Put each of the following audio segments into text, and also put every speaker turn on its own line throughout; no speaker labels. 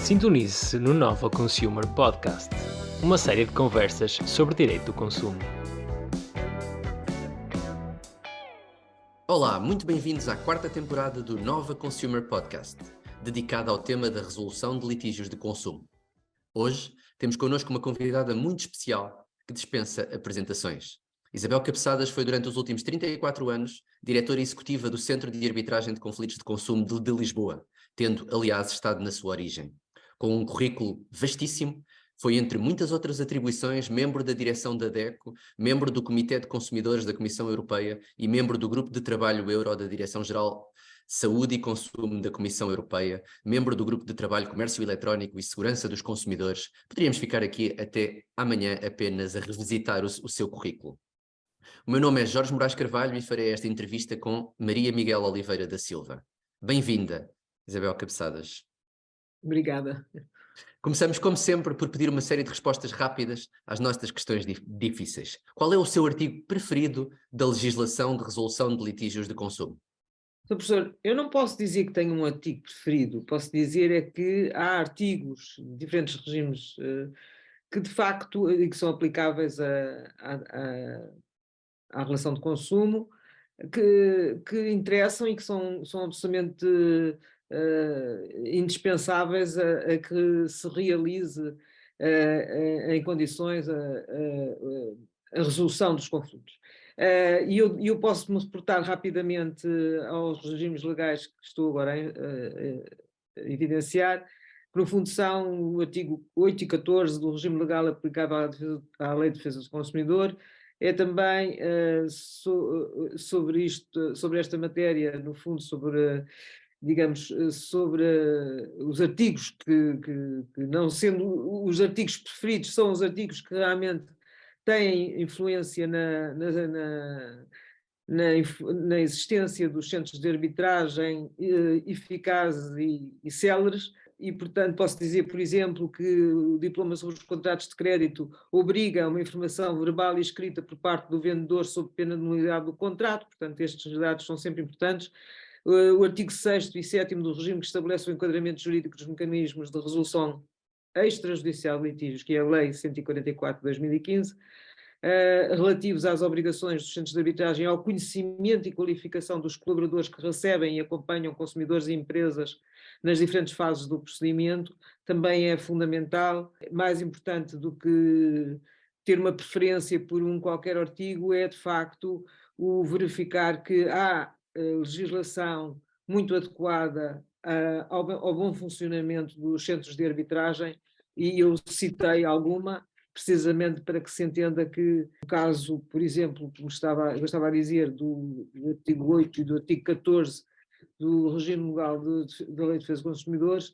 Sintonize-se no Nova Consumer Podcast, uma série de conversas sobre direito do consumo.
Olá, muito bem-vindos à quarta temporada do Nova Consumer Podcast, dedicada ao tema da resolução de litígios de consumo. Hoje temos connosco uma convidada muito especial que dispensa apresentações. Isabel Cabeçadas foi durante os últimos 34 anos diretora executiva do Centro de Arbitragem de Conflitos de Consumo de Lisboa, tendo, aliás, estado na sua origem. Com um currículo vastíssimo, foi, entre muitas outras atribuições, membro da direção da DECO, membro do Comitê de Consumidores da Comissão Europeia e membro do Grupo de Trabalho Euro da Direção-Geral Saúde e Consumo da Comissão Europeia, membro do Grupo de Trabalho Comércio Eletrónico e Segurança dos Consumidores. Poderíamos ficar aqui até amanhã apenas a revisitar o seu currículo. O meu nome é Jorge Moraes Carvalho e farei esta entrevista com Maria Miguel Oliveira da Silva. Bem-vinda, Isabel Cabeçadas.
Obrigada.
Começamos, como sempre, por pedir uma série de respostas rápidas às nossas questões difíceis. Qual é o seu artigo preferido da legislação de resolução de litígios de consumo?
Sr. Professor, eu não posso dizer que tenho um artigo preferido, posso dizer é que há artigos de diferentes regimes que de facto que são aplicáveis à relação de consumo, que interessam e que são absolutamente indispensáveis a que se realize em condições a resolução dos conflitos. E eu posso me reportar rapidamente aos regimes legais que estou agora a evidenciar, que no fundo são o artigo 8 e 14 do regime legal aplicável à Lei de Defesa do Consumidor. É também sobre esta matéria, no fundo, sobre os artigos que não sendo os artigos preferidos, são os artigos que realmente têm influência na existência dos centros de arbitragem eficazes e céleres. E, portanto, posso dizer, por exemplo, que o diploma sobre os contratos de crédito obriga a uma informação verbal e escrita por parte do vendedor sob pena de nulidade do contrato, portanto, estes dados são sempre importantes. O artigo 6º e 7º do regime que estabelece o enquadramento jurídico dos mecanismos de resolução extrajudicial de litígios, que é a Lei 144 de 2015, relativos às obrigações dos centros de arbitragem ao conhecimento e qualificação dos colaboradores que recebem e acompanham consumidores e empresas nas diferentes fases do procedimento, também é fundamental. Mais importante do que ter uma preferência por qualquer artigo é, de facto, o verificar que há legislação muito adequada ao bom funcionamento dos centros de arbitragem, e eu citei alguma, precisamente para que se entenda que, no caso, por exemplo, como eu estava a dizer, do artigo 8 e do artigo 14 do regime legal da Lei de Defesa dos Consumidores,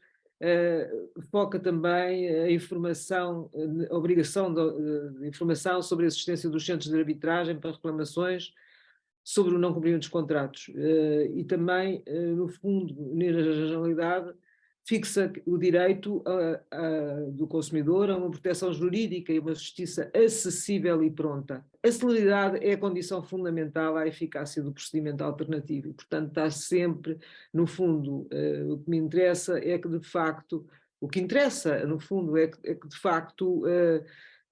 foca também a informação, a obrigação de informação sobre a existência dos centros de arbitragem para reclamações sobre o não cumprimento dos contratos. E também, no fundo, na generalidade, fixa o direito do consumidor a uma proteção jurídica e uma justiça acessível e pronta. A celeridade é a condição fundamental à eficácia do procedimento alternativo e, portanto, está sempre, no fundo, o que me interessa é que, de facto, o que interessa, no fundo, é que de facto,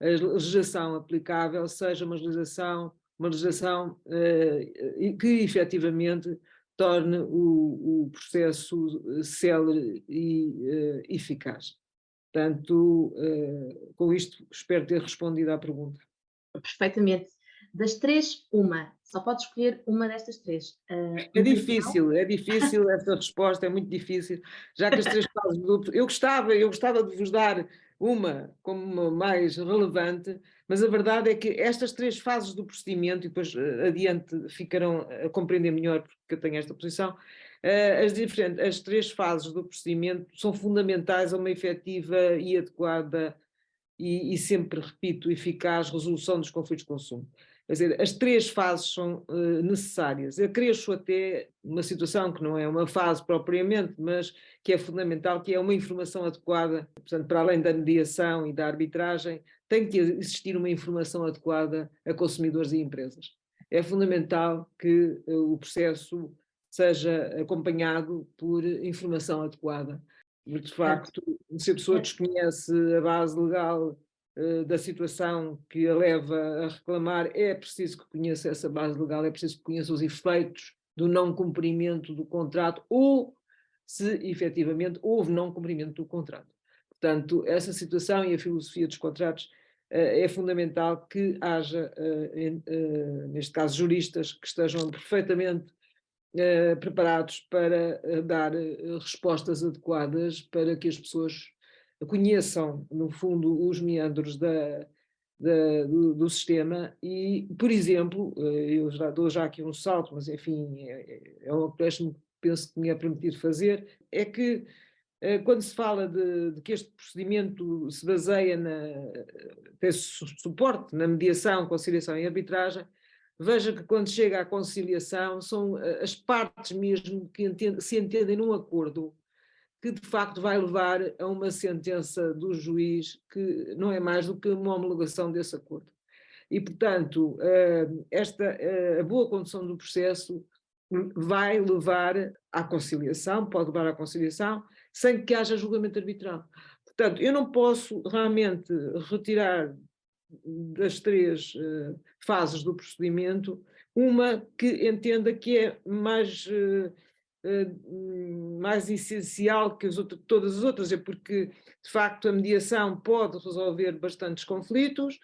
a legislação aplicável seja uma legislação que efetivamente torne o processo célere e eficaz. Portanto, com isto espero ter respondido à pergunta.
Perfeitamente. Das três, uma. Só pode escolher uma destas três.
É difícil esta resposta, é muito difícil, já que as três fases eu gostava de vos dar uma como uma mais relevante, mas a verdade é que estas três fases do procedimento, e depois adiante ficarão a compreender melhor porque eu tenho esta posição, as três fases do procedimento são fundamentais a uma efetiva e adequada e sempre, repito, eficaz resolução dos conflitos de consumo. Quer dizer, as três fases são necessárias. Eu cresço até uma situação que não é uma fase propriamente, mas que é fundamental, que é uma informação adequada. Portanto, para além da mediação e da arbitragem, tem que existir uma informação adequada a consumidores e empresas. É fundamental que o processo seja acompanhado por informação adequada. De facto, se a pessoa desconhece a base legal da situação que a leva a reclamar, é preciso que conheça essa base legal, é preciso que conheça os efeitos do não cumprimento do contrato ou se efetivamente houve não cumprimento do contrato. Portanto, essa situação e a filosofia dos contratos é fundamental que haja, neste caso, juristas que estejam perfeitamente preparados para dar respostas adequadas para que as pessoas conheçam, no fundo, os meandros do sistema e, por exemplo, eu já dou aqui um salto, mas enfim, é um acréscimo que penso que me é permitido fazer, é que quando se fala de que este procedimento se baseia tem suporte na mediação, conciliação e arbitragem, veja que quando chega à conciliação são as partes mesmo que se entendem num acordo que de facto vai levar a uma sentença do juiz que não é mais do que uma homologação desse acordo. E, portanto, a boa condução do processo vai levar à conciliação, pode levar à conciliação, sem que haja julgamento arbitral. Portanto, eu não posso realmente retirar das três fases do procedimento uma que entenda que é mais essencial que todas as outras, é porque, de facto, a mediação pode resolver bastantes conflitos,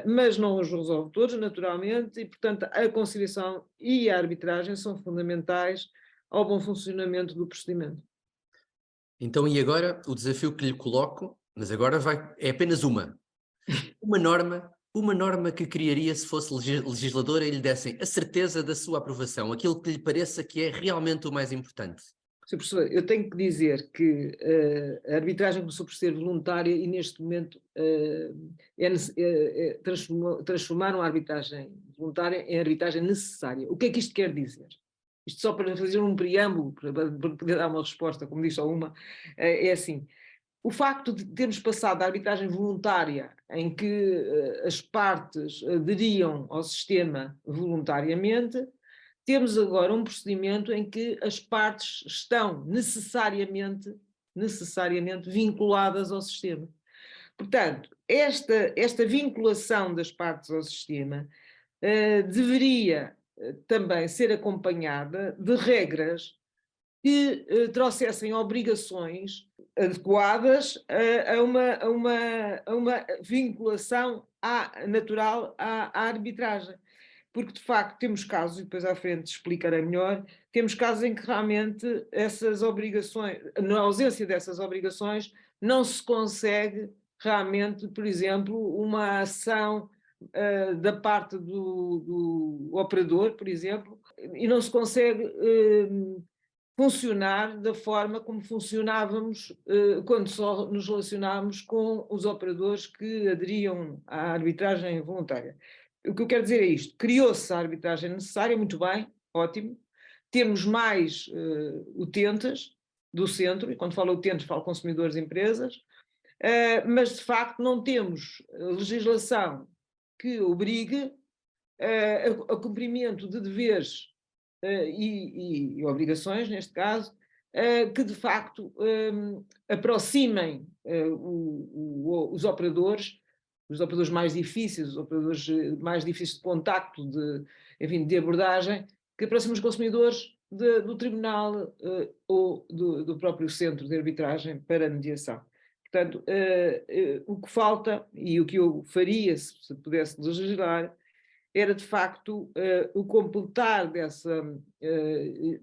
mas não os resolve todos, naturalmente, e, portanto, a conciliação e a arbitragem são fundamentais ao bom funcionamento do procedimento.
Então, e agora, o desafio que lhe coloco, mas agora é apenas uma norma que criaria se fosse legisladora e lhe dessem a certeza da sua aprovação, aquilo que lhe pareça que é realmente o mais importante.
Sr. Professor, eu tenho que dizer que a arbitragem começou por ser voluntária e neste momento transformaram a arbitragem voluntária em arbitragem necessária. O que é que isto quer dizer? Isto só para fazer um preâmbulo, para poder dar uma resposta, como disse a uma, é assim. O facto de termos passado da arbitragem voluntária, em que as partes aderiam ao sistema voluntariamente, temos agora um procedimento em que as partes estão necessariamente vinculadas ao sistema. Portanto, esta vinculação das partes ao sistema deveria também ser acompanhada de regras que trouxessem obrigações adequadas a uma vinculação natural à arbitragem. Porque, de facto, temos casos, e depois à frente explicarei melhor, temos casos em que realmente essas obrigações, na ausência dessas obrigações, não se consegue realmente, por exemplo, uma ação da parte do operador, por exemplo, e não se consegue funcionar da forma como funcionávamos quando só nos relacionámos com os operadores que aderiam à arbitragem voluntária. O que eu quero dizer é isto: criou-se a arbitragem necessária, muito bem, ótimo, temos mais utentes do centro, e quando falo utentes falo consumidores e empresas, mas de facto não temos legislação que obrigue a cumprimento de deveres e obrigações, neste caso, que de facto aproximem os operadores mais difíceis, os operadores mais difíceis de contacto, de abordagem, que aproximem os consumidores do tribunal ou do próprio centro de arbitragem para a mediação. Portanto, o que falta, e o que eu faria se pudesse legislar, era de facto o completar da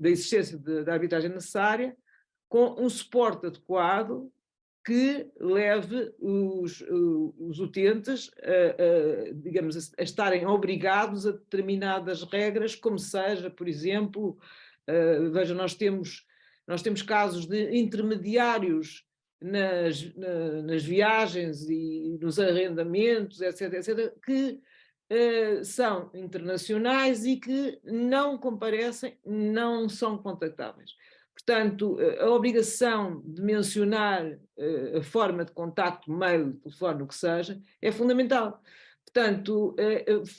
existência da arbitragem necessária com um suporte adequado que leve os utentes digamos, a estarem obrigados a determinadas regras, como seja, por exemplo, veja, nós temos casos de intermediários nas viagens e nos arrendamentos, etc., que são internacionais e que não comparecem, não são contactáveis. Portanto, a obrigação de mencionar a forma de contacto, mail, telefone, o que seja, é fundamental. Portanto,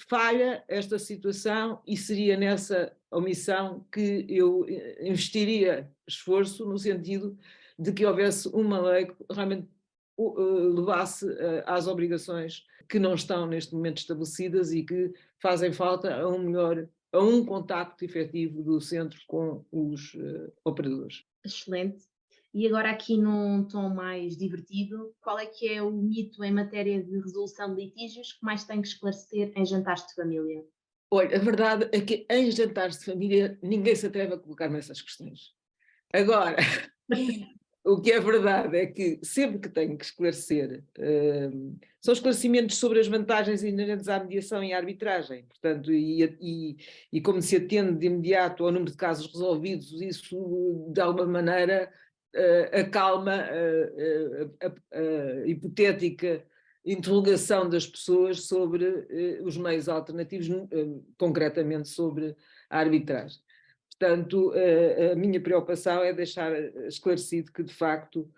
falha esta situação e seria nessa omissão que eu investiria esforço no sentido de que houvesse uma lei que realmente levasse às obrigações que não estão neste momento estabelecidas e que fazem falta a um contacto efetivo do centro com os operadores.
Excelente. E agora aqui num tom mais divertido, qual é que é o mito em matéria de resolução de litígios que mais tem que esclarecer em jantares de família?
Olha, a verdade é que em jantares de família ninguém se atreve a colocar-me essas questões. Agora, o que é verdade é que sempre que tenho que esclarecer, são esclarecimentos sobre as vantagens inerentes à mediação e à arbitragem, portanto, e como se atende de imediato ao número de casos resolvidos, isso de alguma maneira acalma a hipotética interrogação das pessoas sobre os meios alternativos, concretamente sobre a arbitragem. Portanto, a minha preocupação é deixar esclarecido que, de facto,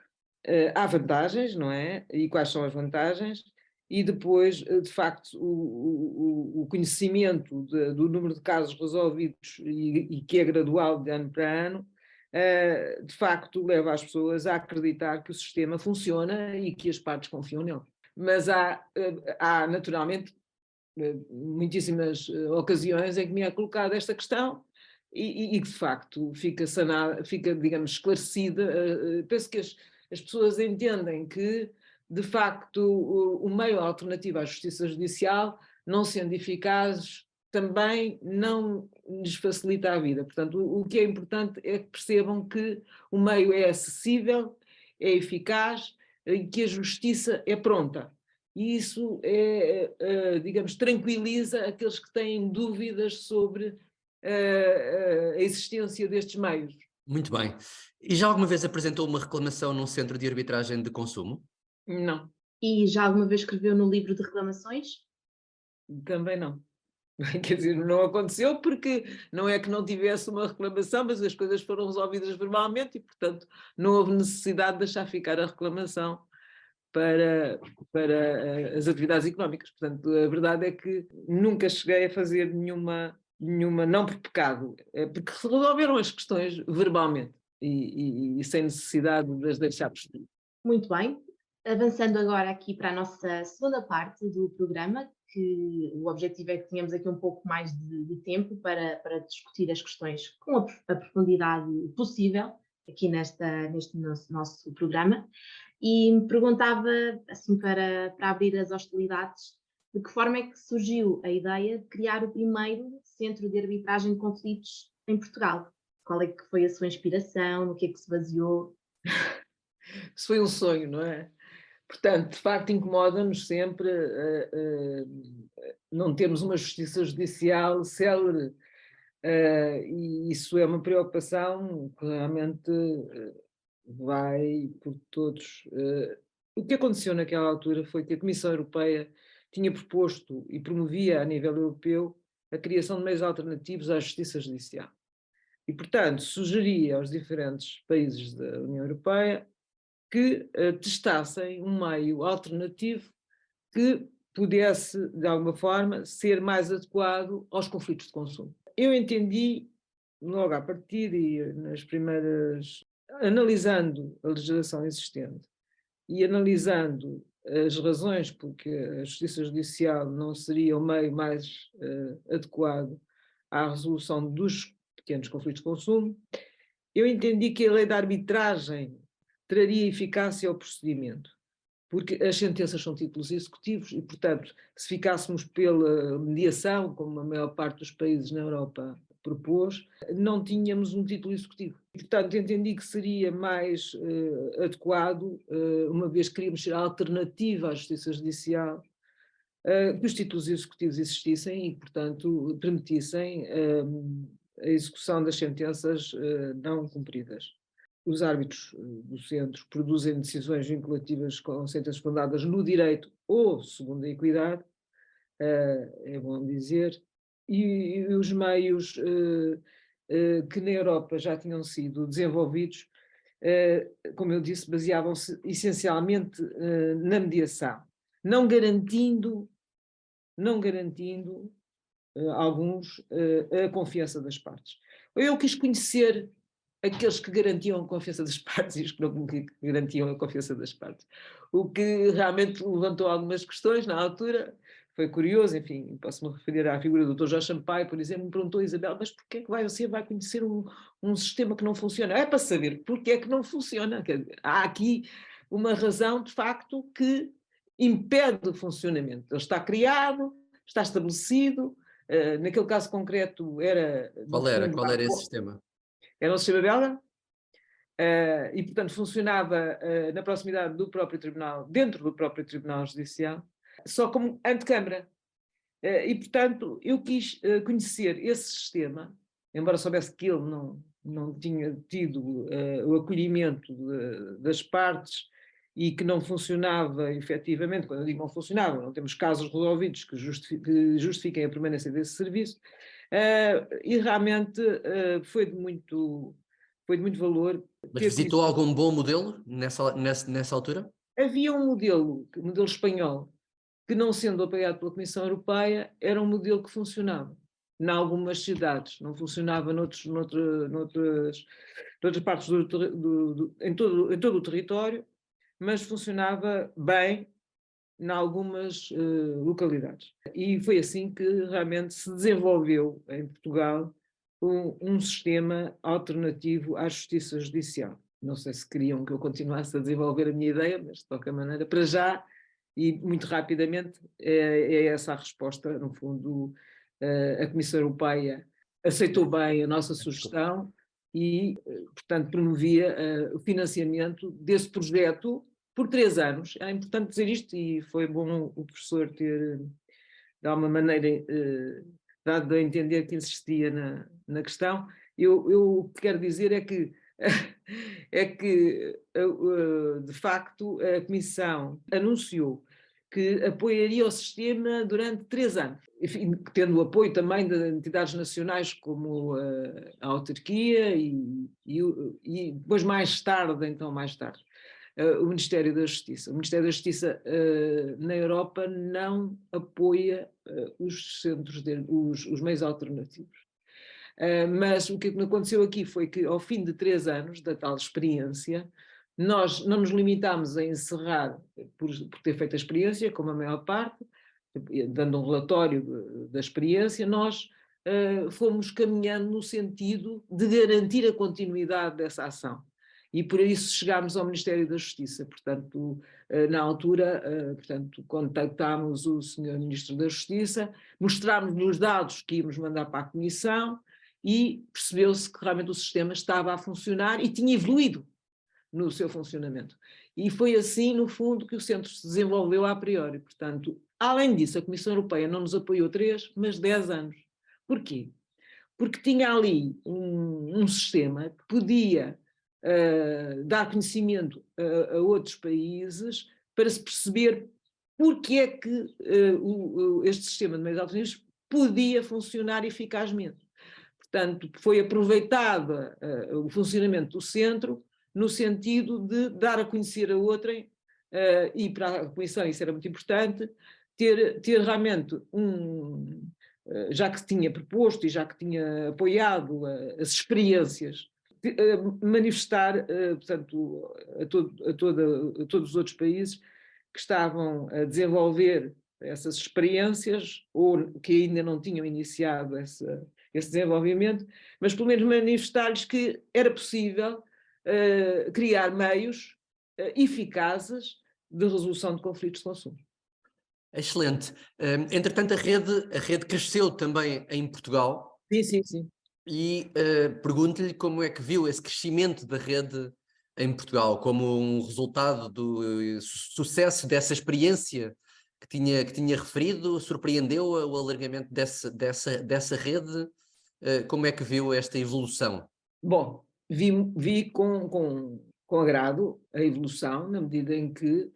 há vantagens, não é? E quais são as vantagens? E depois, de facto, o conhecimento do número de casos resolvidos e que é gradual de ano para ano, de facto, leva as pessoas a acreditar que o sistema funciona e que as partes confiam nele. Mas há naturalmente, muitíssimas ocasiões em que me é colocada esta questão e que de facto fica sanada, fica, digamos, esclarecida. Penso que as pessoas entendem que, de facto, o meio alternativo à justiça judicial, não sendo eficaz, também não lhes facilita a vida. Portanto, o que é importante é que percebam que o meio é acessível, é eficaz e que a justiça é pronta. E isso, digamos, tranquiliza aqueles que têm dúvidas sobre a existência destes meios.
Muito bem. E já alguma vez apresentou uma reclamação num centro de arbitragem de consumo?
Não,
E já alguma vez escreveu no livro de reclamações?
também não. Quer dizer, não aconteceu porque não é que não tivesse uma reclamação, mas as coisas foram resolvidas verbalmente e, portanto, não houve necessidade de deixar ficar a reclamação para as atividades económicas. Portanto, a verdade é que nunca cheguei a fazer nenhuma não por pecado, porque se resolveram as questões verbalmente e sem necessidade de as deixar por escrito.
Muito bem. Avançando agora aqui para a nossa segunda parte do programa, que o objetivo é que tenhamos aqui um pouco mais de tempo para discutir as questões com a profundidade possível aqui neste nosso programa. E me perguntava, assim, para abrir as hostilidades, de que forma é que surgiu a ideia de criar o primeiro centro de arbitragem de conflitos em Portugal? Qual é que foi a sua inspiração? No que é que se baseou?
Isso foi um sonho, não é? Portanto, de facto, incomoda-nos sempre não termos uma justiça judicial célere, e isso é uma preocupação que realmente vai por todos. O que aconteceu naquela altura foi que a Comissão Europeia tinha proposto e promovia a nível europeu a criação de meios alternativos à justiça judicial. E, portanto, sugeria aos diferentes países da União Europeia que testassem um meio alternativo que pudesse, de alguma forma, ser mais adequado aos conflitos de consumo. Eu entendi, logo à partida e nas primeiras, analisando a legislação existente e analisando as razões porque a justiça judicial não seria o meio mais adequado à resolução dos pequenos conflitos de consumo, eu entendi que a lei da arbitragem traria eficácia ao procedimento, porque as sentenças são títulos executivos e, portanto, se ficássemos pela mediação, como a maior parte dos países na Europa propôs, não tínhamos um título executivo. E, portanto, entendi que seria mais adequado, uma vez que queríamos ser a alternativa à justiça judicial, que os títulos executivos existissem e, portanto, permitissem a execução das sentenças não cumpridas. Os árbitros do centro produzem decisões vinculativas com sentenças fundadas no direito ou segundo a equidade, é bom dizer, e os meios que na Europa já tinham sido desenvolvidos, como eu disse, baseavam-se essencialmente na mediação, não garantindo alguns a confiança das partes. Eu quis conhecer aqueles que garantiam a confiança das partes e os que não garantiam a confiança das partes. O que realmente levantou algumas questões na altura, foi curioso, enfim, posso-me referir à figura do Dr. Jorge Sampaio, por exemplo, me perguntou a Isabel, mas porquê é que você vai conhecer um sistema que não funciona? É para saber porquê é que não funciona. Quer dizer, há aqui uma razão, de facto, que impede o funcionamento. Ele está criado, está estabelecido, naquele caso concreto era...
Qual era esse sistema?
Era um sistema belga, e portanto funcionava na proximidade do próprio tribunal, dentro do próprio Tribunal Judicial, só como antecâmara. E portanto eu quis conhecer esse sistema, embora soubesse que ele não tinha tido o acolhimento das partes e que não funcionava efetivamente. Quando eu digo não funcionava, não temos casos resolvidos que justifiquem a permanência desse serviço, e realmente foi de muito valor.
Mas visitou algum bom modelo nessa altura?
Havia um modelo espanhol, que não sendo apoiado pela Comissão Europeia, era um modelo que funcionava em algumas cidades, não funcionava noutras partes em todo o território, mas funcionava bem em algumas localidades. E foi assim que realmente se desenvolveu em Portugal um sistema alternativo à justiça judicial. Não sei se queriam que eu continuasse a desenvolver a minha ideia, mas de qualquer maneira, para já, e muito rapidamente, é essa a resposta. No fundo, a Comissão Europeia aceitou bem a nossa sugestão e, portanto, promovia o financiamento desse projeto por 3 anos. É importante dizer isto e foi bom o professor ter, de alguma maneira, dado a entender que insistia na questão. O que quero dizer é que, de facto, a Comissão anunciou que apoiaria o sistema durante 3 anos, enfim, tendo o apoio também de entidades nacionais como a autarquia e depois mais tarde, o Ministério da Justiça. O Ministério da Justiça na Europa não apoia os centros, os meios alternativos. Mas o que aconteceu aqui foi que, ao fim de 3 anos da tal experiência, nós não nos limitámos a encerrar por ter feito a experiência, como a maior parte, dando um relatório da experiência, nós fomos caminhando no sentido de garantir a continuidade dessa ação. E por isso chegámos ao Ministério da Justiça. Portanto, na altura, contactámos o Sr. Ministro da Justiça, mostrámos-lhe os dados que íamos mandar para a Comissão e percebeu-se que realmente o sistema estava a funcionar e tinha evoluído no seu funcionamento. E foi assim, no fundo, que o centro se desenvolveu a priori. Portanto, além disso, a Comissão Europeia não nos apoiou 3, mas 10 anos. Porquê? Porque tinha ali um sistema que podia dar conhecimento a outros países para se perceber porque é que este sistema de meios alternativos podia funcionar eficazmente. Portanto, foi aproveitado o funcionamento do centro no sentido de dar a conhecer a outrem, e para a Comissão isso era muito importante, ter realmente já que tinha proposto e já que tinha apoiado as experiências, manifestar, portanto, a todos os outros países que estavam a desenvolver essas experiências ou que ainda não tinham iniciado esse desenvolvimento, mas pelo menos manifestar-lhes que era possível criar meios eficazes de resolução de conflitos de consumo.
Excelente. Entretanto, a rede cresceu também em Portugal.
Sim.
E pergunto-lhe como é que viu esse crescimento da rede em Portugal, como um resultado do sucesso dessa experiência que tinha referido. Surpreendeu o alargamento dessa rede? Como é que viu esta evolução?
Bom, vi com agrado a evolução, na medida em que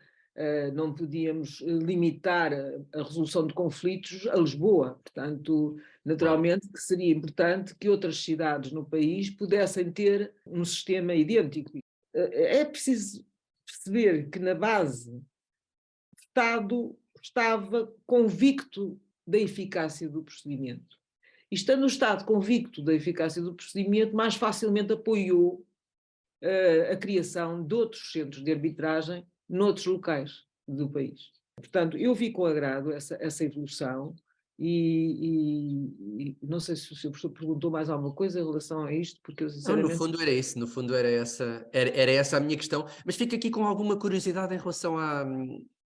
não podíamos limitar a resolução de conflitos a Lisboa. Portanto, naturalmente que seria importante que outras cidades no país pudessem ter um sistema idêntico. É preciso perceber que na base o Estado estava convicto da eficácia do procedimento e estando no Estado convicto da eficácia do procedimento, mais facilmente apoiou a criação de outros centros de arbitragem noutros locais do país. Portanto, eu vi com agrado essa evolução e não sei se o Sr. Professor perguntou mais alguma coisa em relação a isto, porque eu
Não, no
sinceramente...
fundo era isso, no fundo era essa a minha questão, mas fico aqui com alguma curiosidade em relação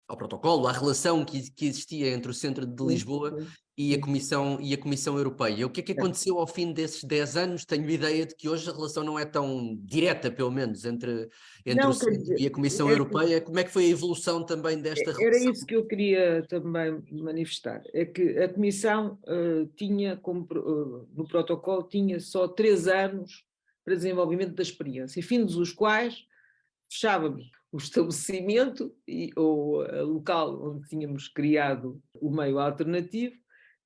ao protocolo, à relação que existia entre o Centro de Lisboa e a Comissão Europeia. O que é que aconteceu ao fim desses 10 anos? Tenho ideia de que hoje a relação não é tão direta, pelo menos, entre
Não,
o Centro e a Comissão Europeia. Como é que foi a evolução também desta
era
relação?
isso que eu queria também manifestar, é que a Comissão tinha, no protocolo, tinha só 3 anos para desenvolvimento da experiência, fim os quais fechávamos o estabelecimento ou o local onde tínhamos criado o meio alternativo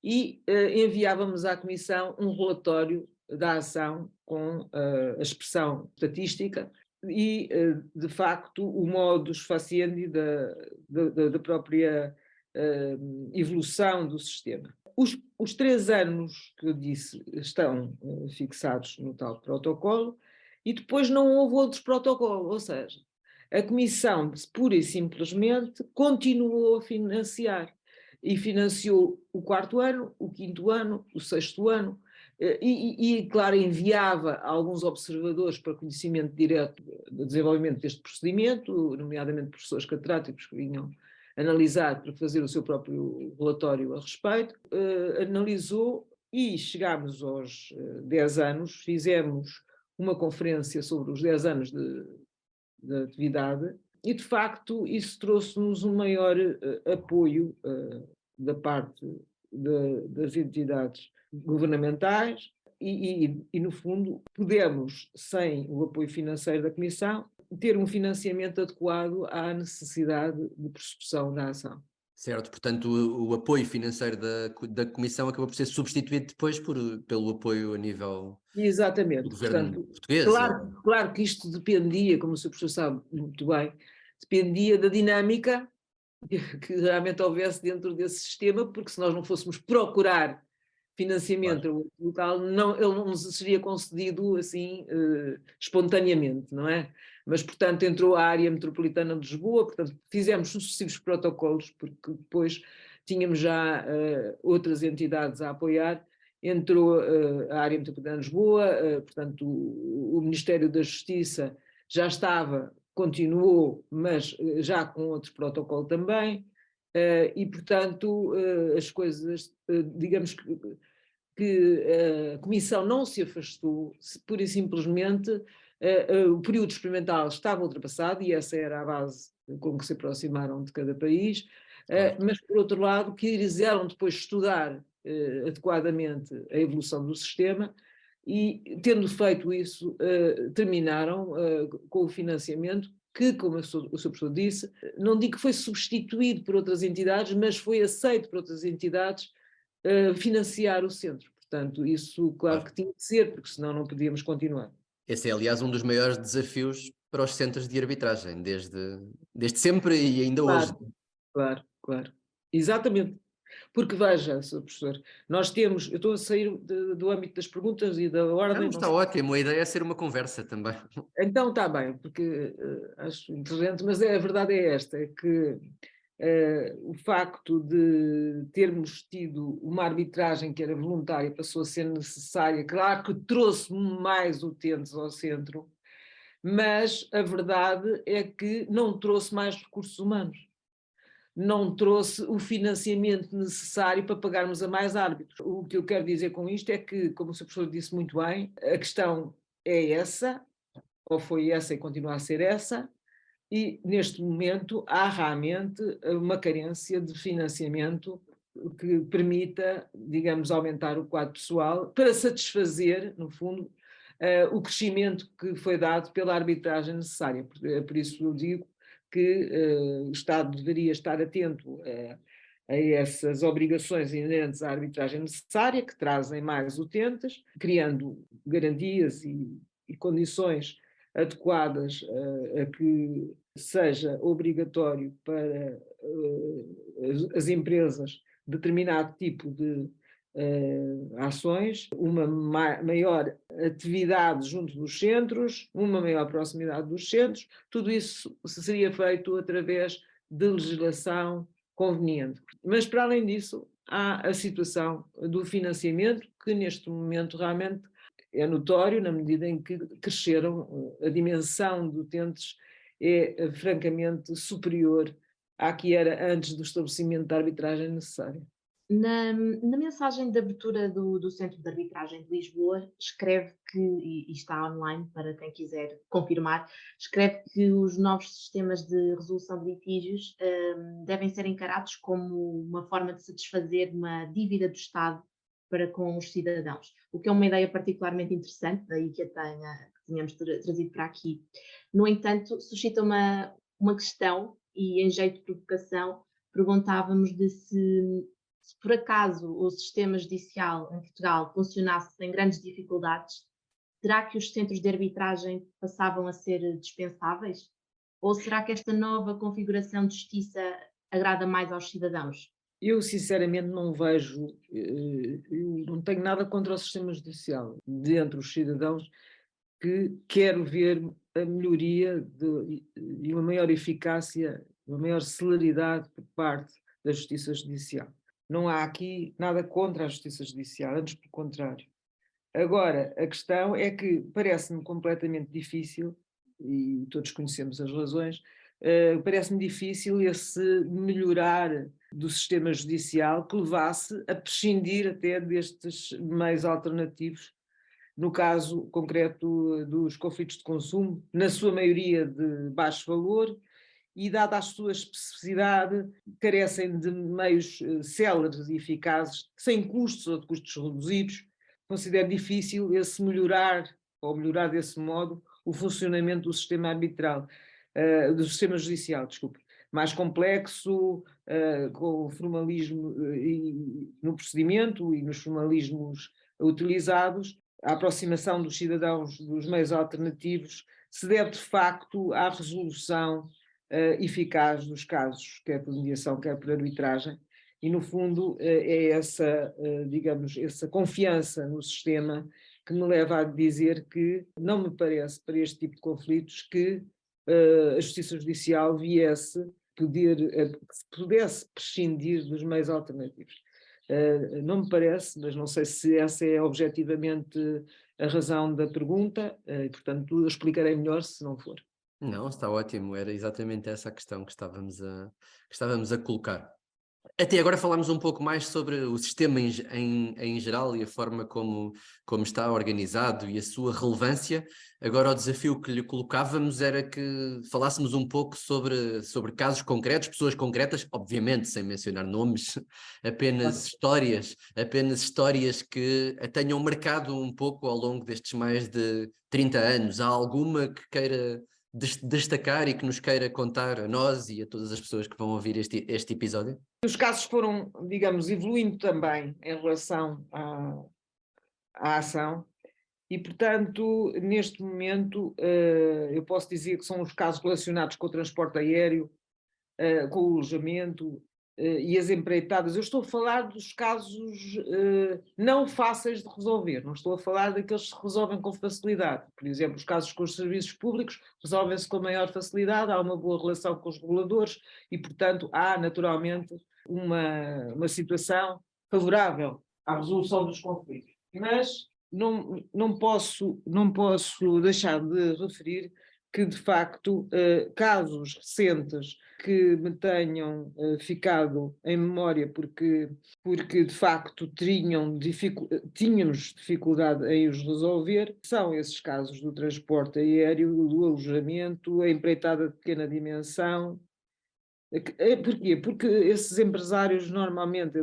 e enviávamos à Comissão um relatório da ação com a expressão estatística e, de facto, o modus faciendi da própria evolução do sistema. Os 3 anos que eu disse estão fixados no tal protocolo e depois não houve outros protocolos, ou seja, a Comissão pura e simplesmente continuou a financiar e financiou o 4º ano, o 5º ano, o 6º ano e, claro, enviava alguns observadores para conhecimento direto do desenvolvimento deste procedimento, nomeadamente professores catedráticos que vinham analisar para fazer o seu próprio relatório a respeito, analisou e chegámos aos 10 anos, fizemos uma conferência sobre os 10 anos de atividade e, de facto, isso trouxe-nos um maior apoio da parte das entidades governamentais e, no fundo, podemos, sem o apoio financeiro da Comissão, ter um financiamento adequado à necessidade de prossecução da ação.
Certo, portanto o apoio financeiro da Comissão acabou por ser substituído depois pelo apoio a nível
Exatamente.
do governo
Portanto,
português.
claro que isto dependia, como o Sr. Professor sabe muito bem, dependia da dinâmica que realmente houvesse dentro desse sistema, porque se nós não fôssemos procurar financiamento local, ele não nos seria concedido assim espontaneamente, não é? Mas, portanto, entrou a área metropolitana de Lisboa, portanto, fizemos sucessivos protocolos, porque depois tínhamos já outras entidades a apoiar, entrou a área metropolitana de Lisboa, portanto, o Ministério da Justiça já estava, continuou, mas já com outro protocolo também, e, portanto, as coisas, digamos que a Comissão não se afastou, pura e simplesmente o período experimental estava ultrapassado e essa era a base com que se aproximaram de cada país, mas, por outro lado, quiseram depois estudar adequadamente a evolução do sistema e, tendo feito isso, terminaram com o financiamento que, como o Sr. Professor disse, não digo que foi substituído por outras entidades, mas foi aceito por outras entidades financiar o centro. Portanto, isso claro que tinha de ser, porque senão não podíamos continuar.
Esse é, aliás, um dos maiores desafios para os centros de arbitragem, desde sempre e ainda hoje.
Claro. Exatamente. Porque veja, Sr. Professor, nós temos, eu estou a sair do âmbito das perguntas e da ordem.
Não, está ótimo, a ideia é ser uma conversa também.
Então está bem, porque acho interessante, mas a verdade é esta, é que o facto de termos tido uma arbitragem que era voluntária passou a ser necessária, claro que trouxe mais utentes ao centro, mas a verdade é que não trouxe mais recursos humanos, não trouxe o financiamento necessário para pagarmos a mais árbitros. O que eu quero dizer com isto é que, como o Sr. Professor disse muito bem, a questão é essa, ou foi essa e continua a ser essa, e neste momento há realmente uma carência de financiamento que permita, digamos, aumentar o quadro pessoal para satisfazer, no fundo, o crescimento que foi dado pela arbitragem necessária. Por isso eu digo que o Estado deveria estar atento a essas obrigações inerentes à arbitragem necessária, que trazem mais utentes, criando garantias e condições adequadas a que seja obrigatório para as empresas determinado tipo de ações, uma maior atividade junto dos centros, uma maior proximidade dos centros, tudo isso seria feito através de legislação conveniente. Mas, para além disso, há a situação do financiamento, que neste momento realmente é notório, na medida em que cresceram, a dimensão de utentes é francamente superior à que era antes do estabelecimento da arbitragem necessária.
Na mensagem de abertura do Centro de Arbitragem de Lisboa, escreve que, e está online para quem quiser confirmar, escreve que os novos sistemas de resolução de litígios devem ser encarados como uma forma de satisfazer uma dívida do Estado para com os cidadãos, o que é uma ideia particularmente interessante, daí que tínhamos trazido para aqui. No entanto, suscita uma questão, e em jeito de provocação, perguntávamos se por acaso o sistema judicial em Portugal funcionasse sem grandes dificuldades, será que os centros de arbitragem passavam a ser dispensáveis? Ou será que esta nova configuração de justiça agrada mais aos cidadãos?
Eu, sinceramente, não vejo, eu não tenho nada contra o sistema judicial. Dentre os cidadãos, que quero ver a melhoria e uma maior eficácia, uma maior celeridade por parte da Justiça Judicial. Não há aqui nada contra a Justiça Judicial, antes pelo contrário. Agora, a questão é que parece-me completamente difícil, e todos conhecemos as razões, parece-me difícil esse melhorar do sistema judicial que levasse a prescindir até destes meios alternativos, no caso concreto dos conflitos de consumo, na sua maioria de baixo valor, e dada a sua especificidade, carecem de meios céleres e eficazes, sem custos ou de custos reduzidos. Considero difícil esse melhorar desse modo, o funcionamento do sistema arbitral, do sistema judicial, desculpe, mais complexo, com o formalismo no procedimento e nos formalismos utilizados. A aproximação dos cidadãos dos meios alternativos se deve, de facto, à resolução eficaz dos casos, quer por mediação, quer por arbitragem, e no fundo é essa, digamos, essa confiança no sistema que me leva a dizer que não me parece, para este tipo de conflitos, que a Justiça Judicial pudesse prescindir dos meios alternativos. Não me parece, mas não sei se essa é objetivamente a razão da pergunta, e portanto eu explicarei melhor se não for.
Não, está ótimo, era exatamente essa a questão que estávamos a colocar. Até agora falámos um pouco mais sobre o sistema em geral e a forma como está organizado e a sua relevância. Agora o desafio que lhe colocávamos era que falássemos um pouco sobre casos concretos, pessoas concretas, obviamente sem mencionar nomes, apenas histórias que a tenham marcado um pouco ao longo destes mais de 30 anos. Há alguma que queira destacar e que nos queira contar a nós e a todas as pessoas que vão ouvir este episódio?
Os casos foram, digamos, evoluindo também em relação à ação e, portanto, neste momento eu posso dizer que são os casos relacionados com o transporte aéreo, com o alojamento e as empreitadas. Eu estou a falar dos casos não fáceis de resolver, não estou a falar daqueles que se resolvem com facilidade. Por exemplo, os casos com os serviços públicos resolvem-se com maior facilidade, há uma boa relação com os reguladores e, portanto, há naturalmente uma situação favorável à resolução dos conflitos. Mas não posso deixar de referir que, de facto, casos recentes que me tenham ficado em memória porque de facto tínhamos dificuldade em os resolver, são esses casos do transporte aéreo, do alojamento, a empreitada de pequena dimensão. Porquê? Porque esses empresários normalmente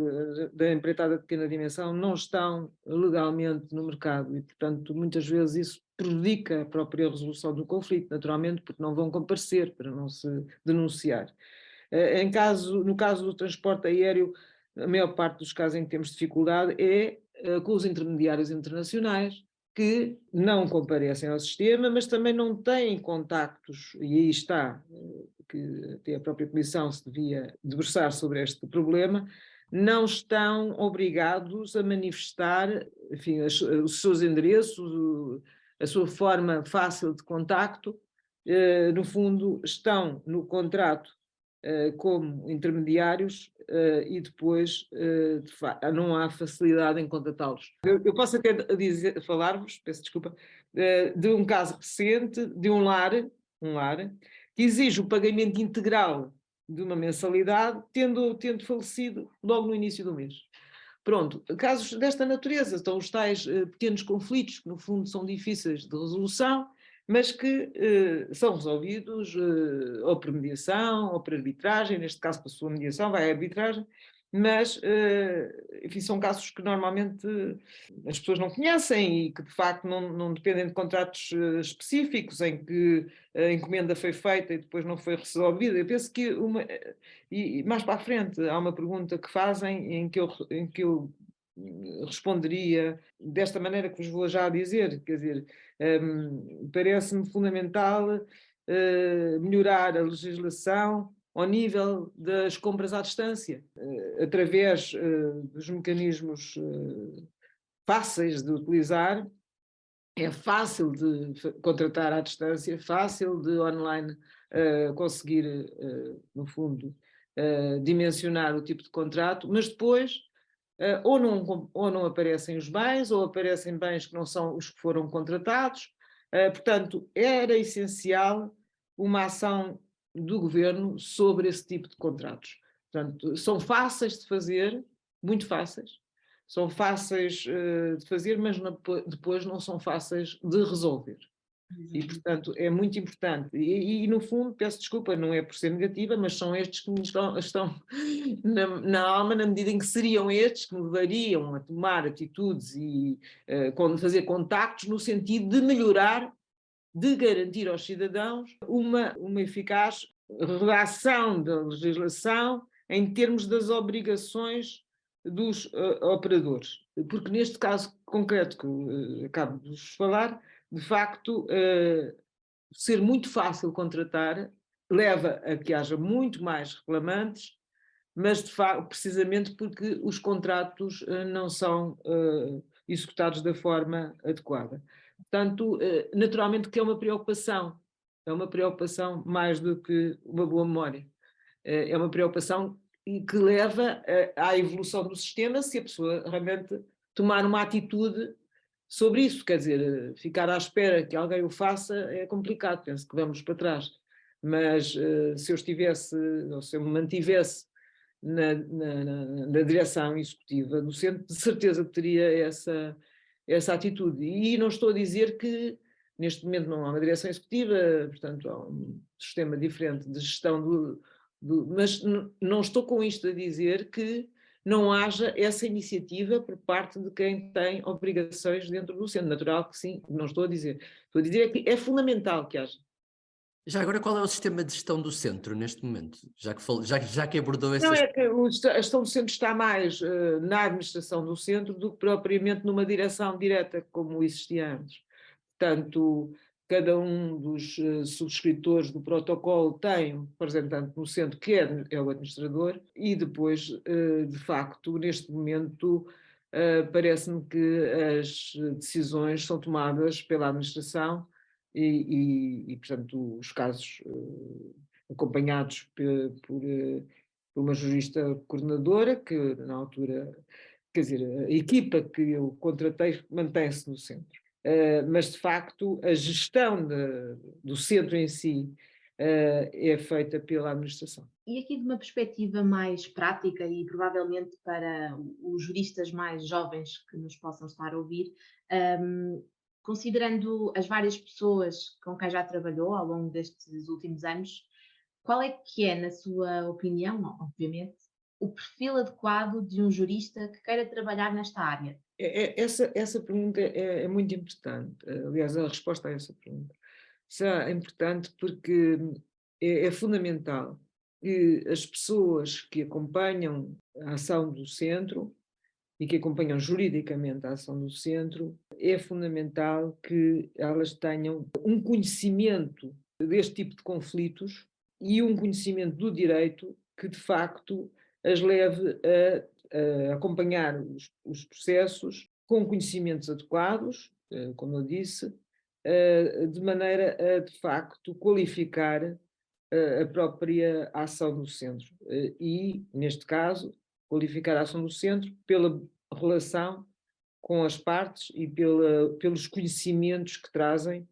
da empreitada de pequena dimensão não estão legalmente no mercado e, portanto, muitas vezes isso prejudica a própria resolução do conflito, naturalmente, porque não vão comparecer para não se denunciar. No caso do transporte aéreo, a maior parte dos casos em que temos dificuldade é com os intermediários internacionais, que não comparecem ao sistema, mas também não têm contactos, e aí está, que até a própria Comissão se devia debruçar sobre este problema, não estão obrigados a manifestar, enfim, os seus endereços, a sua forma fácil de contacto. No fundo, estão no contrato como intermediários e depois não há facilidade em contatá-los. Eu posso até falar-vos, peço desculpa, de um caso recente de um lar que exige o pagamento integral de uma mensalidade, tendo falecido logo no início do mês. Pronto, casos desta natureza, estão os tais pequenos conflitos, que no fundo são difíceis de resolução, mas que são resolvidos ou por mediação, ou por arbitragem, neste caso passou a mediação, vai à arbitragem, mas enfim, são casos que normalmente as pessoas não conhecem e que de facto não dependem de contratos específicos em que a encomenda foi feita e depois não foi resolvida. Eu penso que e mais para a frente há uma pergunta que fazem em que eu responderia desta maneira que vos vou já dizer, quer dizer, parece-me fundamental melhorar a legislação ao nível das compras à distância, através dos mecanismos fáceis de utilizar. É fácil de contratar à distância, fácil de online conseguir, no fundo, dimensionar o tipo de contrato, mas depois ou não aparecem os bens, ou aparecem bens que não são os que foram contratados. Portanto, era essencial uma ação do governo sobre esse tipo de contratos. Portanto, são fáceis de fazer, muito fáceis, são fáceis de fazer, mas depois não são fáceis de resolver. E, portanto, é muito importante. E, no fundo, peço desculpa, não é por ser negativa, mas são estes que me estão na alma, na medida em que seriam estes que me levariam a tomar atitudes e fazer contactos no sentido de melhorar, de garantir aos cidadãos uma eficaz redação da legislação em termos das obrigações dos operadores. Porque neste caso concreto que acabo de vos falar, de facto, ser muito fácil contratar leva a que haja muito mais reclamantes, mas de facto, precisamente porque os contratos não são executados da forma adequada. Portanto, naturalmente que é uma preocupação mais do que uma boa memória. É uma preocupação que leva à evolução do sistema se a pessoa realmente tomar uma atitude sobre isso. Quer dizer, ficar à espera que alguém o faça é complicado, penso que vamos para trás. Mas se eu estivesse, ou se eu me mantivesse na direção executiva do centro, de certeza que teria essa atitude. E não estou a dizer que neste momento não há uma direção executiva, portanto há um sistema diferente de gestão mas não estou com isto a dizer que não haja essa iniciativa por parte de quem tem obrigações dentro do centro. Natural que sim, não estou a dizer. Estou a dizer que é fundamental que haja.
Já agora, qual é o sistema de gestão do centro neste momento? Já que abordou essa...
Não, é que a gestão do centro está mais na administração do centro do que propriamente numa direção direta como existia antes. Portanto, cada um dos subscritores do protocolo tem um representante no centro que é o administrador e depois, de facto, neste momento, parece-me que as decisões são tomadas pela administração e portanto, os casos acompanhados por uma jurista coordenadora que, na altura, quer dizer, a equipa que eu contratei mantém-se no centro. Mas, de facto, a gestão do centro em si é feita pela administração.
E aqui de uma perspectiva mais prática e provavelmente para os juristas mais jovens que nos possam estar a ouvir, considerando as várias pessoas com quem já trabalhou ao longo destes últimos anos, qual é que é, na sua opinião, obviamente, o perfil adequado de um jurista que queira trabalhar nesta área?
Essa pergunta é muito importante. Aliás, a resposta a essa pergunta é importante porque é fundamental que as pessoas que acompanham a ação do centro e que acompanham juridicamente a ação do centro, é fundamental que elas tenham um conhecimento deste tipo de conflitos e um conhecimento do direito que, de facto, as leve acompanhar os processos com conhecimentos adequados, como eu disse, de maneira a, de facto, qualificar a própria ação do centro. E, neste caso, qualificar a ação do centro pela relação com as partes e pelos conhecimentos que trazem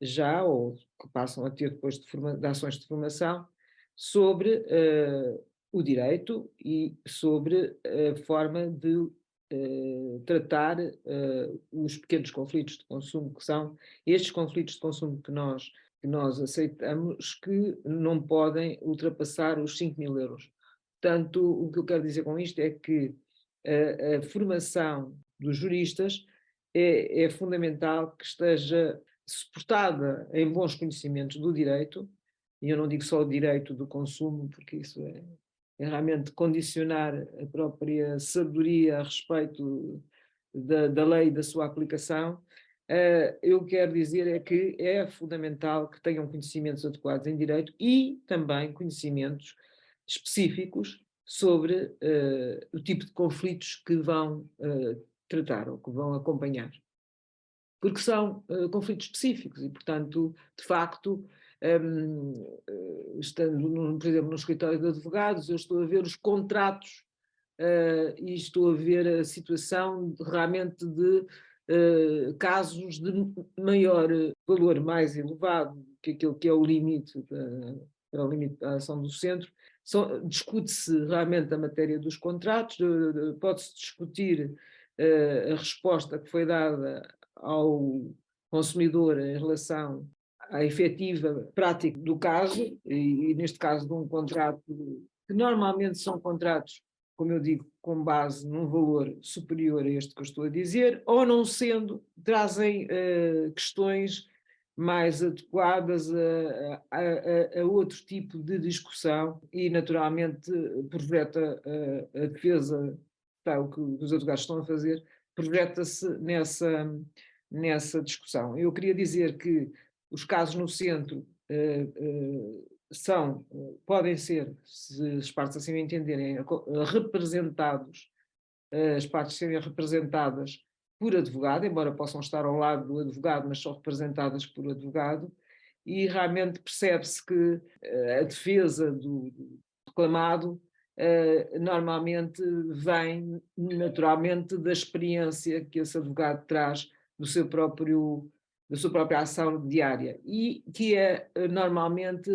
já, ou que passam a ter depois de ações de formação, sobre o direito e sobre a forma de tratar os pequenos conflitos de consumo, que são estes conflitos de consumo que nós aceitamos, que não podem ultrapassar os 5.000 euros. Portanto, o que eu quero dizer com isto é que a formação dos juristas é fundamental que esteja suportada em bons conhecimentos do direito, e eu não digo só o direito do consumo, porque isso é realmente condicionar a própria sabedoria a respeito da lei e da sua aplicação. Eu quero dizer é que é fundamental que tenham conhecimentos adequados em direito e também conhecimentos específicos sobre o tipo de conflitos que vão tratar ou que vão acompanhar. Porque são conflitos específicos e, portanto, de facto, estando, por exemplo, no escritório de advogados, eu estou a ver os contratos e estou a ver a situação realmente de casos de maior valor, mais elevado que aquele que é o limite para o limite da ação do centro. Discute-se realmente a matéria dos contratos, pode-se discutir a resposta que foi dada ao consumidor em relação à efetiva prática do caso, e neste caso de um contrato, que normalmente são contratos, como eu digo, com base num valor superior a este que eu estou a dizer, ou não sendo, trazem questões mais adequadas a outro tipo de discussão e, naturalmente, projeta a defesa, o que os advogados estão a fazer, projeta-se nessa discussão. Eu queria dizer que os casos no centro podem ser, se as partes assim o entenderem, representados, as partes serem representadas por advogado, embora possam estar ao lado do advogado, mas são representadas por advogado, e realmente percebe-se que a defesa do reclamado normalmente vem naturalmente da experiência que esse advogado traz da sua própria ação diária, e que é normalmente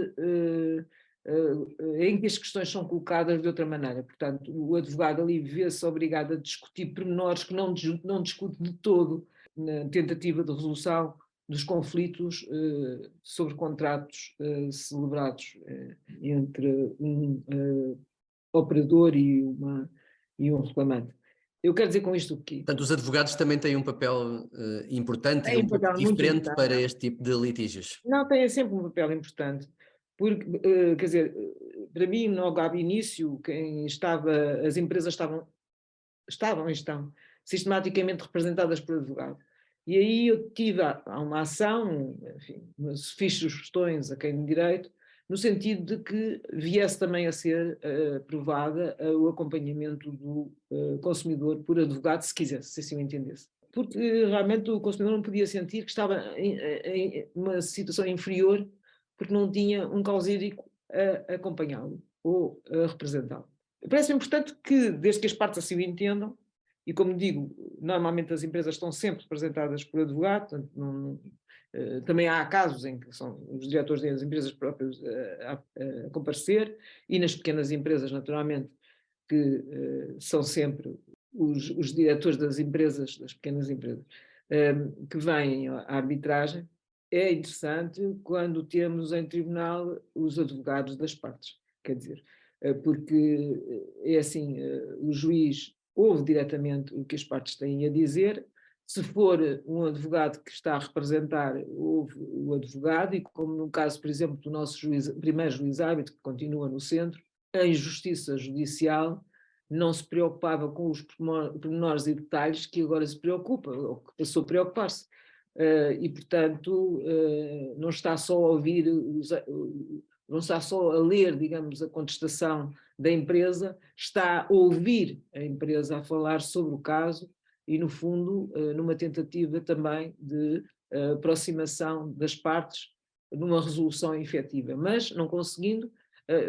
em que as questões são colocadas de outra maneira. Portanto, o advogado ali vê-se obrigado a discutir pormenores que não discute de todo na tentativa de resolução dos conflitos sobre contratos celebrados entre um operador e um reclamante. Eu quero dizer com isto o quê?
Portanto, os advogados também têm um papel importante e um papel diferente para este tipo de litígios.
Não, têm sempre um papel importante, porque, quer dizer, para mim, logo ao início, as empresas estavam e estão sistematicamente representadas por advogado. E aí eu tive uma ação, enfim, fiz sugestões a quem de direito, no sentido de que viesse também a ser aprovada o acompanhamento do consumidor por advogado, se quisesse, se assim o entendesse. Porque realmente o consumidor não podia sentir que estava em uma situação inferior porque não tinha um causídico a acompanhá-lo ou a representá-lo. Parece importante que, desde que as partes assim o entendam, e como digo, normalmente as empresas estão sempre representadas por advogado, portanto, também há casos em que são os diretores das empresas próprias a comparecer, e nas pequenas empresas, naturalmente, que são sempre os diretores das empresas, das pequenas empresas, que vêm à arbitragem. É interessante quando temos em tribunal os advogados das partes, quer dizer, porque é assim, o juiz ouve diretamente o que as partes têm a dizer. Se for um advogado que está a representar, ouve o advogado, e como no caso, por exemplo, do nosso primeiro juiz-árbitro, que continua no centro, a justiça judicial não se preocupava com os pormenores e detalhes que agora se preocupa, ou que passou a preocupar-se. E, portanto, não está só a ouvir, não está só a ler, digamos, a contestação da empresa, está a ouvir a empresa a falar sobre o caso e, no fundo, numa tentativa também de aproximação das partes numa resolução efetiva, mas não conseguindo,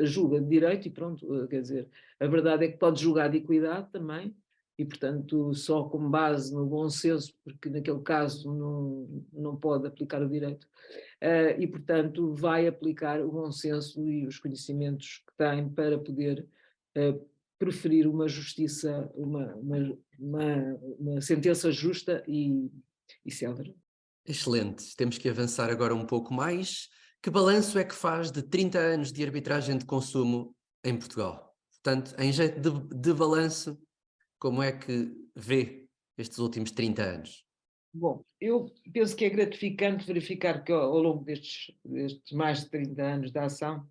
julga de direito e pronto, quer dizer, a verdade é que pode julgar de equidade também, e portanto só com base no bom senso, porque naquele caso não pode aplicar o direito, e portanto vai aplicar o bom senso e os conhecimentos que tem para poder preferir uma justiça, uma sentença justa e célere.
Excelente. Temos que avançar agora um pouco mais. Que balanço é que faz de 30 anos de arbitragem de consumo em Portugal? Portanto, em jeito de balanço, como é que vê estes últimos 30 anos?
Bom, eu penso que é gratificante verificar que ao longo destes mais de 30 anos de ação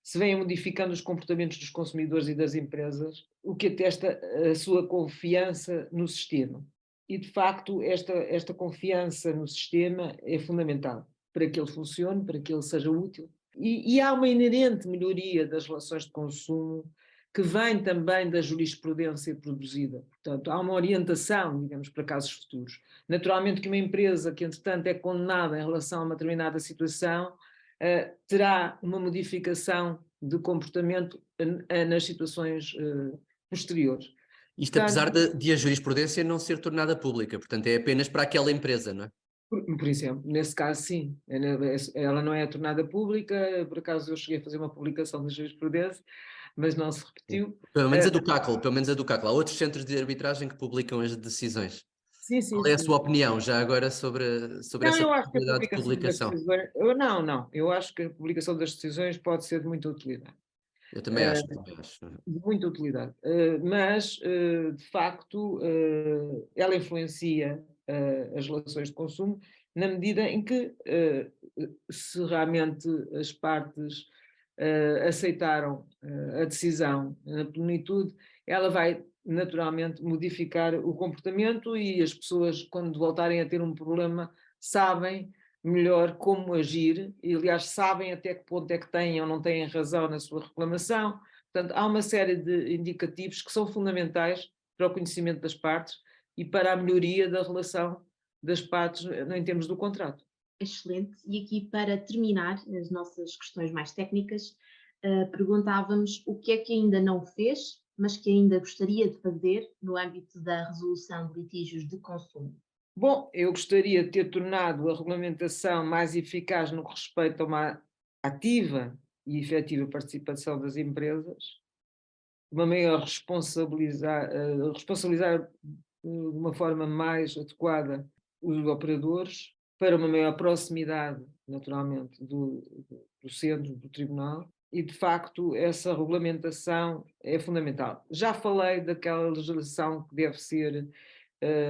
se vêm modificando os comportamentos dos consumidores e das empresas, o que atesta a sua confiança no sistema. E, de facto, esta confiança no sistema é fundamental para que ele funcione, para que ele seja útil. E há uma inerente melhoria das relações de consumo que vem também da jurisprudência produzida. Portanto, há uma orientação, digamos, para casos futuros. Naturalmente que uma empresa que, entretanto, é condenada em relação a uma determinada situação, terá uma modificação de comportamento nas situações posteriores.
Isto apesar de a jurisprudência não ser tornada pública, portanto é apenas para aquela empresa, não é?
Por exemplo, nesse caso sim, ela não é tornada pública, por acaso eu cheguei a fazer uma publicação da jurisprudência, mas não se repetiu.
Pelo menos a do CACL, pelo menos a do CACL. Há outros centros de arbitragem que publicam as decisões.
Sim,
Qual é a sua opinião já agora sobre essa
eu acho que a
possibilidade de publicação?
eu acho que a publicação das decisões pode ser de muita utilidade.
Eu também acho, também acho.
De muita utilidade, mas de facto ela influencia as relações de consumo na medida em que se realmente as partes aceitaram a decisão na plenitude, ela vai naturalmente modificar o comportamento e as pessoas, quando voltarem a ter um problema, sabem melhor como agir e, aliás, sabem até que ponto é que têm ou não têm razão na sua reclamação. Portanto, há uma série de indicativos que são fundamentais para o conhecimento das partes e para a melhoria da relação das partes em termos do contrato.
Excelente. E aqui, para terminar as nossas questões mais técnicas, perguntávamos o que é que ainda não fez, mas que ainda gostaria de fazer no âmbito da resolução de litígios de consumo.
Bom, eu gostaria de ter tornado a regulamentação mais eficaz no que respeita a uma ativa e efetiva participação das empresas, uma maior responsabilizar de uma forma mais adequada os operadores, para uma maior proximidade, naturalmente, do centro, do tribunal, e de facto essa regulamentação é fundamental. Já falei daquela legislação que deve ser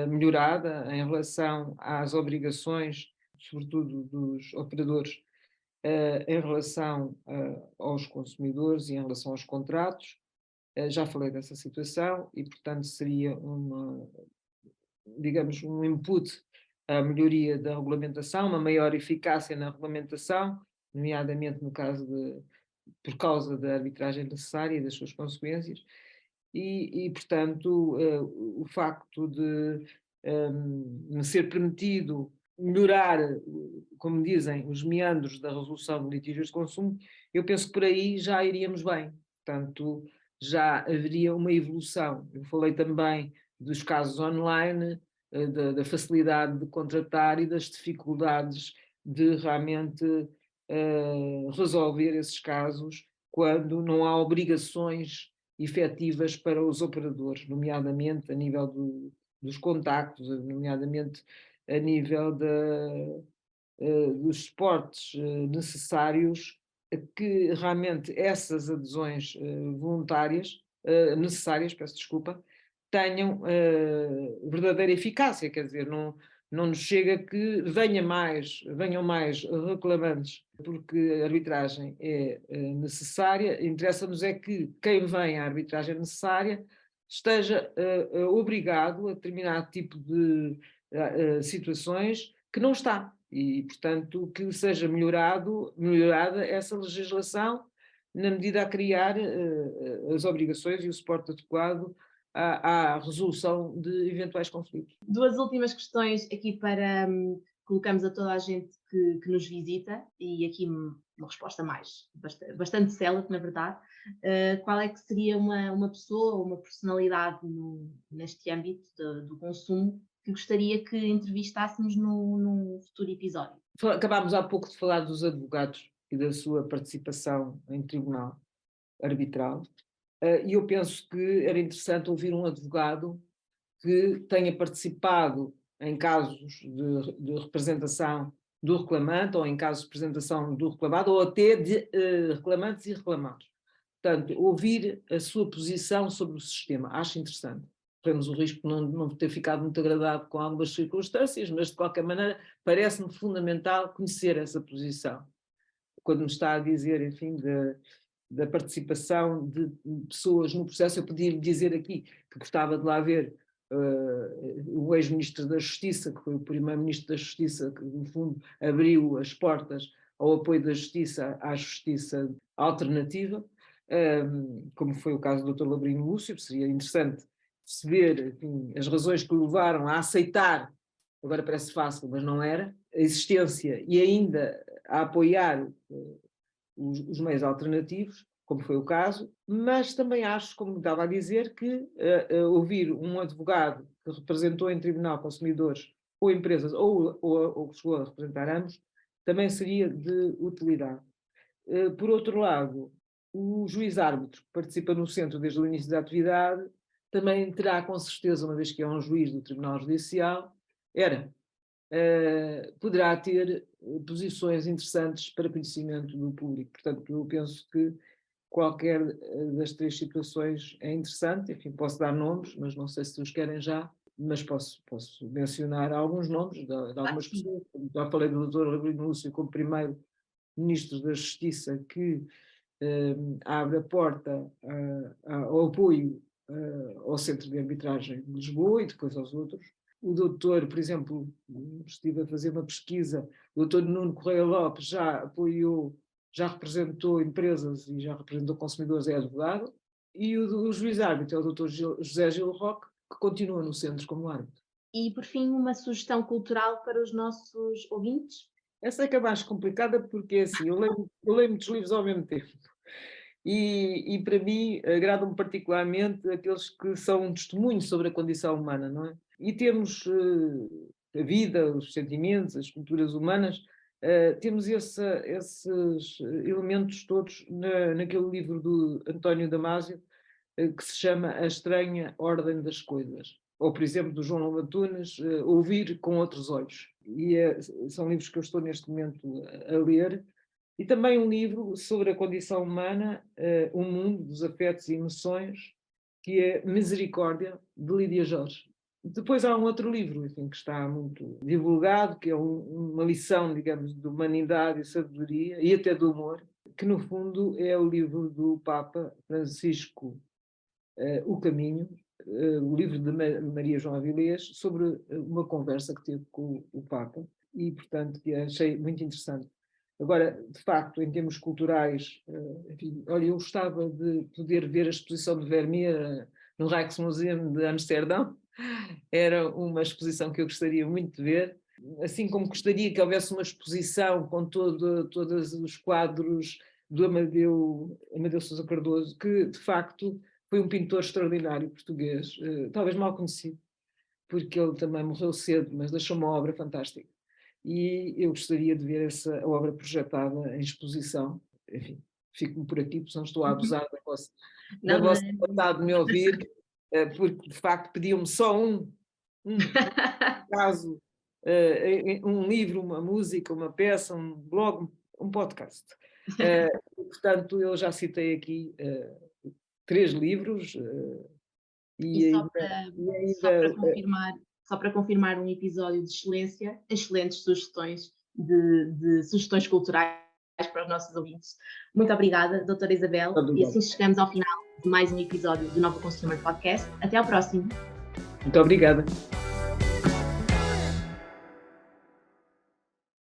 melhorada em relação às obrigações, sobretudo dos operadores, em relação aos consumidores e em relação aos contratos. Já falei dessa situação e, portanto, seria digamos, um input à melhoria da regulamentação, uma maior eficácia na regulamentação, nomeadamente no caso por causa da arbitragem necessária e das suas consequências. E portanto, o facto de me ser permitido melhorar, como dizem, os meandros da resolução de litígios de consumo, eu penso que por aí já iríamos bem. Portanto, já haveria uma evolução. Eu falei também dos casos online, da facilidade de contratar e das dificuldades de realmente resolver esses casos quando não há obrigações efetivas para os operadores, nomeadamente a nível dos contactos, nomeadamente a nível dos suportes necessários, que realmente essas adesões voluntárias, necessárias, peço desculpa, tenham verdadeira eficácia, quer dizer, não nos chega que venham mais reclamantes porque a arbitragem é necessária, interessa-nos é que quem vem à arbitragem necessária esteja obrigado a determinado tipo de situações que não está e, portanto, que seja melhorada essa legislação na medida a criar as obrigações e o suporte adequado à resolução de eventuais conflitos.
Duas últimas questões aqui para colocamos a toda a gente que nos visita, e aqui uma resposta bastante célebre, na verdade. Qual é que seria uma pessoa ou uma personalidade neste âmbito do consumo que gostaria que entrevistássemos num futuro episódio?
Acabámos há pouco de falar dos advogados e da sua participação em tribunal arbitral, e eu penso que era interessante ouvir um advogado que tenha participado em casos de representação do reclamante, ou em casos de representação do reclamado, ou até de reclamantes e reclamados. Portanto, ouvir a sua posição sobre o sistema, acho interessante. Corremos o risco de não ter ficado muito agradado com algumas circunstâncias, mas de qualquer maneira parece-me fundamental conhecer essa posição. Quando me está a dizer, enfim, da participação de pessoas no processo, eu podia-lhe dizer aqui que gostava de lá ver o ex-ministro da Justiça, que foi o primeiro-ministro da Justiça, que no fundo abriu as portas ao apoio da Justiça à Justiça alternativa, como foi o caso do Dr. Labrino Lúcio. Seria interessante perceber, enfim, as razões que o levaram a aceitar, agora parece fácil, mas não era, a existência e ainda a apoiar os meios alternativos, como foi o caso, mas também acho, como estava a dizer, que ouvir um advogado que representou em tribunal consumidores ou empresas, ou que chegou a representar ambos, também seria de utilidade. Por outro lado, o juiz-árbitro, que participa no centro desde o início da atividade, também terá, com certeza, uma vez que é um juiz do Tribunal Judicial, poderá ter posições interessantes para conhecimento do público. Portanto, eu penso que qualquer das três situações é interessante. Enfim, posso dar nomes, mas não sei se os querem já, mas posso mencionar alguns nomes de algumas pessoas. Já falei do Dr. Labrino Lúcio como primeiro-ministro da Justiça, que abre a porta ao apoio ao Centro de Arbitragem de Lisboa e depois aos outros. O doutor, por exemplo, estive a fazer uma pesquisa, o doutor Nuno Correia Lopes já apoiou, já representou empresas e já representou consumidores, é advogado, e o juiz-árbitro é o doutor José Gil Roque, que continua no centro como árbitro.
E, por fim, uma sugestão cultural para os nossos ouvintes?
Essa é que é mais complicada, porque assim, eu leio muitos livros ao mesmo tempo. E para mim agradam particularmente aqueles que são um testemunho sobre a condição humana, não é? E temos a vida, os sentimentos, as culturas humanas, temos esses elementos todos naquele livro do António Damasio, que se chama A Estranha Ordem das Coisas. Ou, por exemplo, do João Lobo Antunes, Ouvir com Outros Olhos. E são livros que eu estou neste momento a ler. E também um livro sobre a condição humana, o mundo dos afetos e emoções, que é Misericórdia, de Lídia Jorge. Depois há um outro livro, enfim, que está muito divulgado, que é uma lição, digamos, de humanidade e sabedoria, e até do humor, que no fundo é o livro do Papa Francisco, O Caminho, o livro de Maria João Avilés, sobre uma conversa que teve com o Papa, e portanto que achei muito interessante. Agora, de facto, em termos culturais, enfim, olha, eu gostava de poder ver a exposição de Vermeer no Rijksmuseum de Amsterdão. Era uma exposição que eu gostaria muito de ver, assim como gostaria que houvesse uma exposição com todos os quadros do Amadeu Sousa Cardoso, que de facto foi um pintor extraordinário português, talvez mal conhecido, porque ele também morreu cedo, mas deixou uma obra fantástica. E eu gostaria de ver essa obra projetada em exposição. Enfim, fico-me por aqui, porque não estou a abusar da vossa vontade de me ouvir, porque de facto pediam-me só um caso, um livro, uma música, uma peça, um blog, um podcast. Portanto, eu já citei aqui 3 livros.
E só para confirmar um episódio de excelência, excelentes sugestões de sugestões culturais para os nossos ouvintes. Muito obrigada, doutora Isabel. E assim chegamos ao final de mais um episódio do Nova Consumer Podcast. Até ao próximo.
Muito obrigada.